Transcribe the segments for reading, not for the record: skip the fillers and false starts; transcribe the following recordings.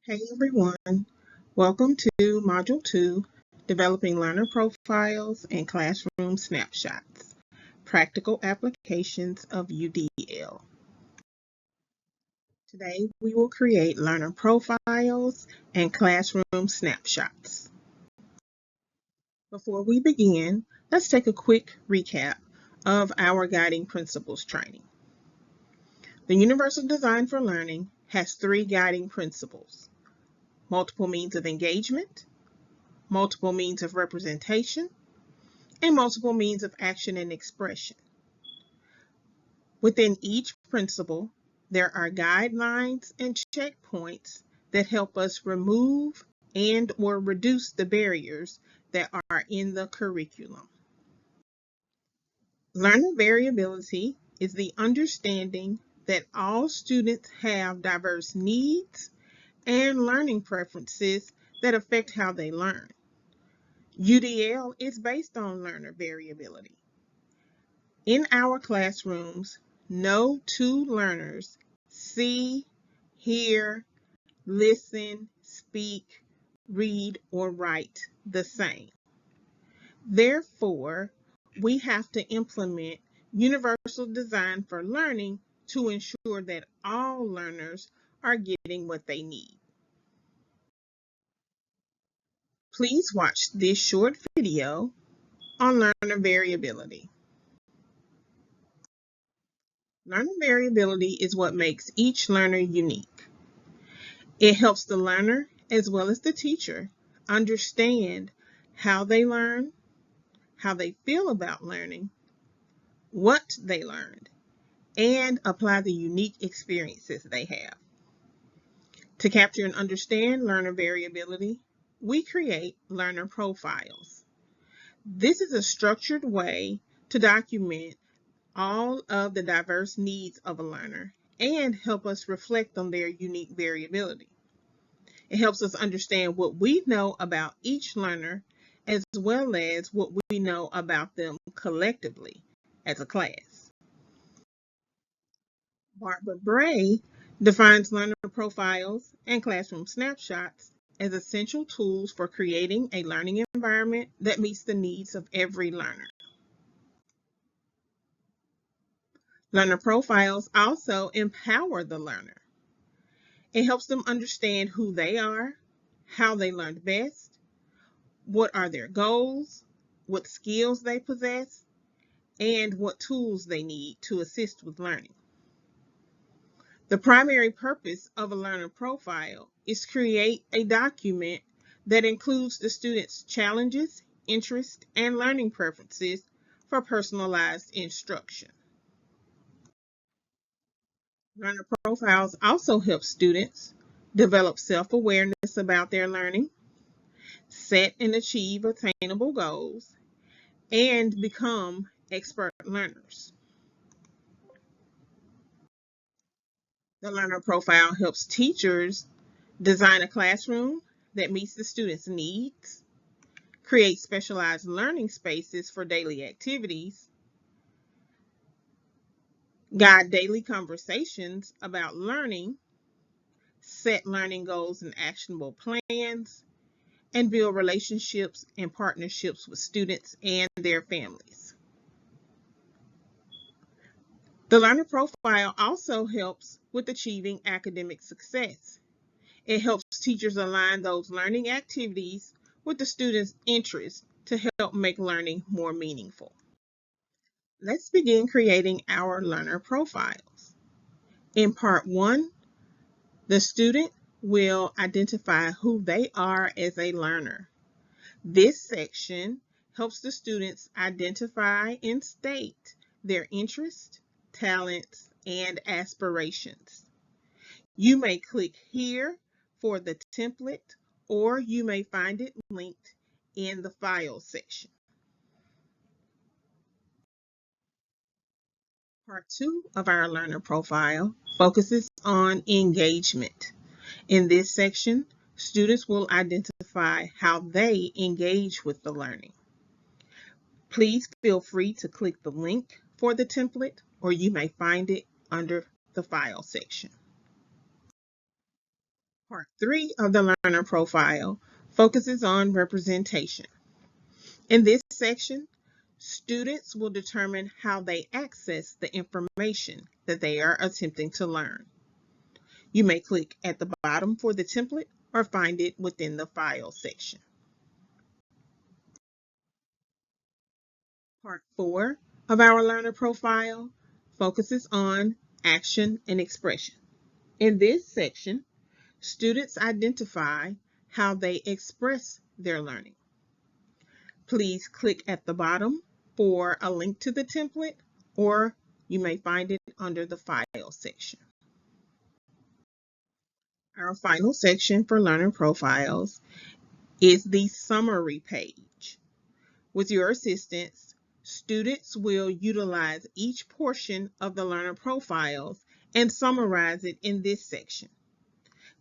Hey everyone, welcome to Module 2, Developing Learner Profiles and Classroom Snapshots, Practical Applications of UDL. Today we will create learner profiles and classroom snapshots. Before we begin, let's take a quick recap of our guiding principles training. The Universal Design for Learning has 3 guiding principles: multiple means of engagement, multiple means of representation, and multiple means of action and expression. Within each principle, there are guidelines and checkpoints that help us remove and/or reduce the barriers that are in the curriculum. Learner variability is the understanding that all students have diverse needs and learning preferences that affect how they learn. UDL is based on learner variability. In our classrooms, no 2 learners see, hear, listen, speak, read, or write the same. Therefore, we have to implement universal design for learning to ensure that all learners are getting what they need. Please watch this short video on learner variability. Learner variability is what makes each learner unique. It helps the learner, as well as the teacher, understand how they learn, how they feel about learning, what they learned, and apply the unique experiences they have. To capture and understand learner variability, we create learner profiles. This is a structured way to document all of the diverse needs of a learner and help us reflect on their unique variability. It helps us understand what we know about each learner as well as what we know about them collectively as a class. Barbara Bray defines learner profiles and classroom snapshots as essential tools for creating a learning environment that meets the needs of every learner. Learner profiles also empower the learner. It helps them understand who they are, how they learned best, what are their goals, what skills they possess, and what tools they need to assist with learning. The primary purpose of a learner profile is to create a document that includes the student's challenges, interests, and learning preferences for personalized instruction. Learner profiles also help students develop self-awareness about their learning, set and achieve attainable goals, and become expert learners. The learner profile helps teachers design a classroom that meets the students' needs, create specialized learning spaces for daily activities, guide daily conversations about learning, set learning goals and actionable plans, and build relationships and partnerships with students and their families. The learner profile also helps with achieving academic success. It helps teachers align those learning activities with the students' interests to help make learning more meaningful. Let's begin creating our learner profiles. In part 1, the student will identify who they are as a learner. This section helps the students identify and state their interests, talents, and aspirations. You may click here for the template, or you may find it linked in the file section. Part 2 of our learner profile focuses on engagement. In this section, students will identify how they engage with the learning. Please feel free to click the link for the template, or you may find it under the file section. Part 3 of the learner profile focuses on representation. In this section, students will determine how they access the information that they are attempting to learn. You may click at the bottom for the template or find it within the file section. Part 4 of our learner profile focuses on action and expression. In this section, students identify how they express their learning. Please click at the bottom for a link to the template, or you may find it under the file section. Our final section for learner profiles is the summary page. With your assistance, students will utilize each portion of the learner profiles and summarize it in this section.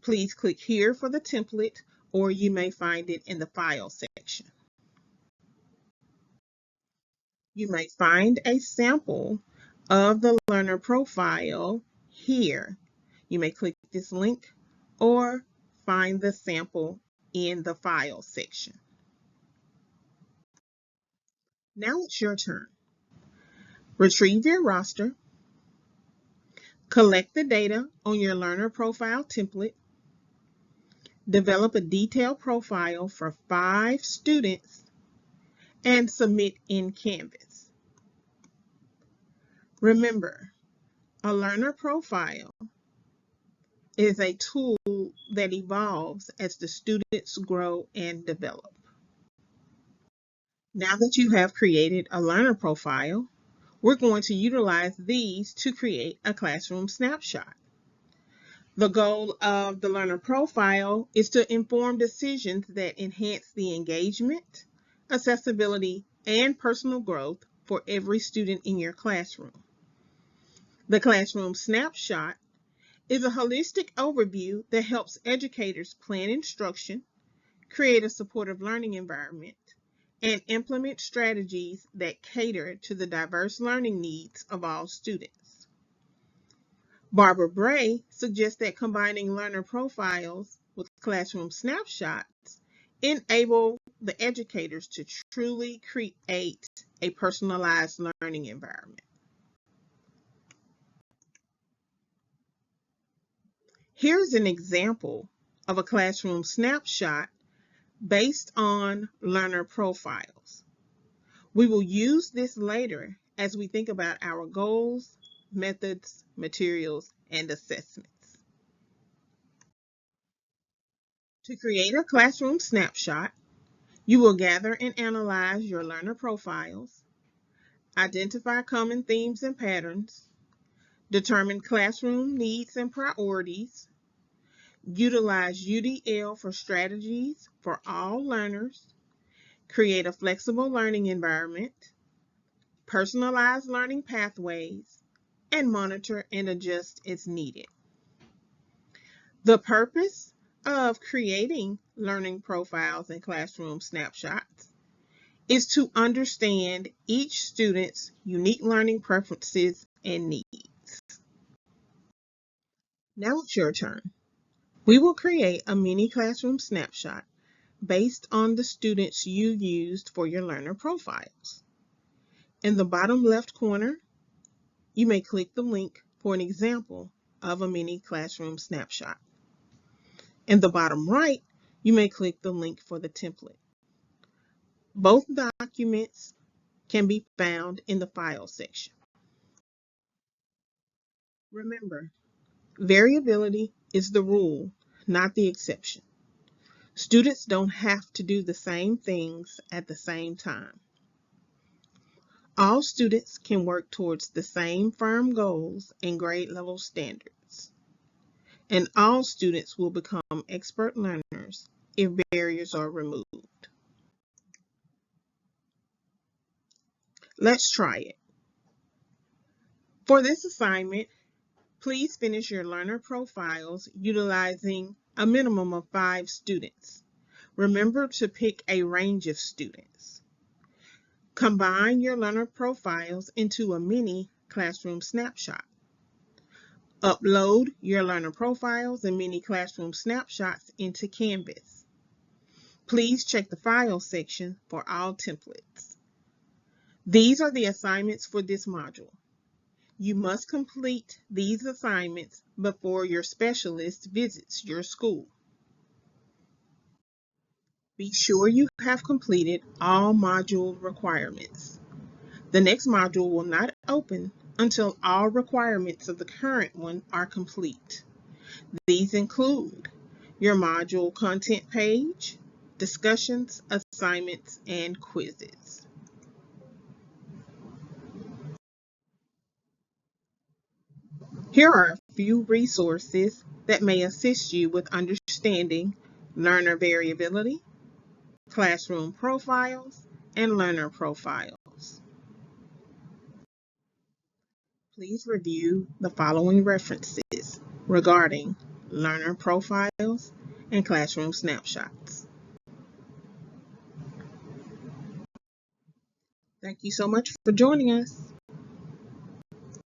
Please click here for the template, or you may find it in the file section. You may find a sample of the learner profile here. You may click this link or find the sample in the file section. Now it's your turn. Retrieve your roster, collect the data on your learner profile template, develop a detailed profile for 5 students, and submit in Canvas. Remember, a learner profile is a tool that evolves as the students grow and develop. Now that you have created a learner profile, we're going to utilize these to create a classroom snapshot. The goal of the learner profile is to inform decisions that enhance the engagement, accessibility, and personal growth for every student in your classroom. The classroom snapshot is a holistic overview that helps educators plan instruction, create a supportive learning environment, and implement strategies that cater to the diverse learning needs of all students. Barbara Bray suggests that combining learner profiles with classroom snapshots enable the educators to truly create a personalized learning environment. Here's an example of a classroom snapshot based on learner profiles. We will use this later as we think about our goals, methods, materials, and assessments. To create a classroom snapshot, you will gather and analyze your learner profiles, identify common themes and patterns, determine classroom needs and priorities, utilize UDL for strategies for all learners, create a flexible learning environment, personalize learning pathways, and monitor and adjust as needed. The purpose of creating learning profiles and classroom snapshots is to understand each student's unique learning preferences and needs. Now it's your turn. We will create a mini classroom snapshot based on the students you used for your learner profiles. In the bottom left corner, you may click the link for an example of a mini classroom snapshot. In the bottom right, you may click the link for the template. Both documents can be found in the file section. Remember, variability is the rule, not the exception. Students don't have to do the same things at the same time. All students can work towards the same firm goals and grade level standards. And all students will become expert learners if barriers are removed. Let's try it. For this assignment, please finish your learner profiles utilizing a minimum of 5 students. Remember to pick a range of students. Combine your learner profiles into a mini classroom snapshot. Upload your learner profiles and mini classroom snapshots into Canvas. Please check the File section for all templates. These are the assignments for this module. You must complete these assignments before your specialist visits your school. Be sure you have completed all module requirements. The next module will not open until all requirements of the current one are complete. These include your module content page, discussions, assignments, and quizzes. Here are a few resources that may assist you with understanding learner variability, classroom profiles, and learner profiles. Please review the following references regarding learner profiles and classroom snapshots. Thank you so much for joining us.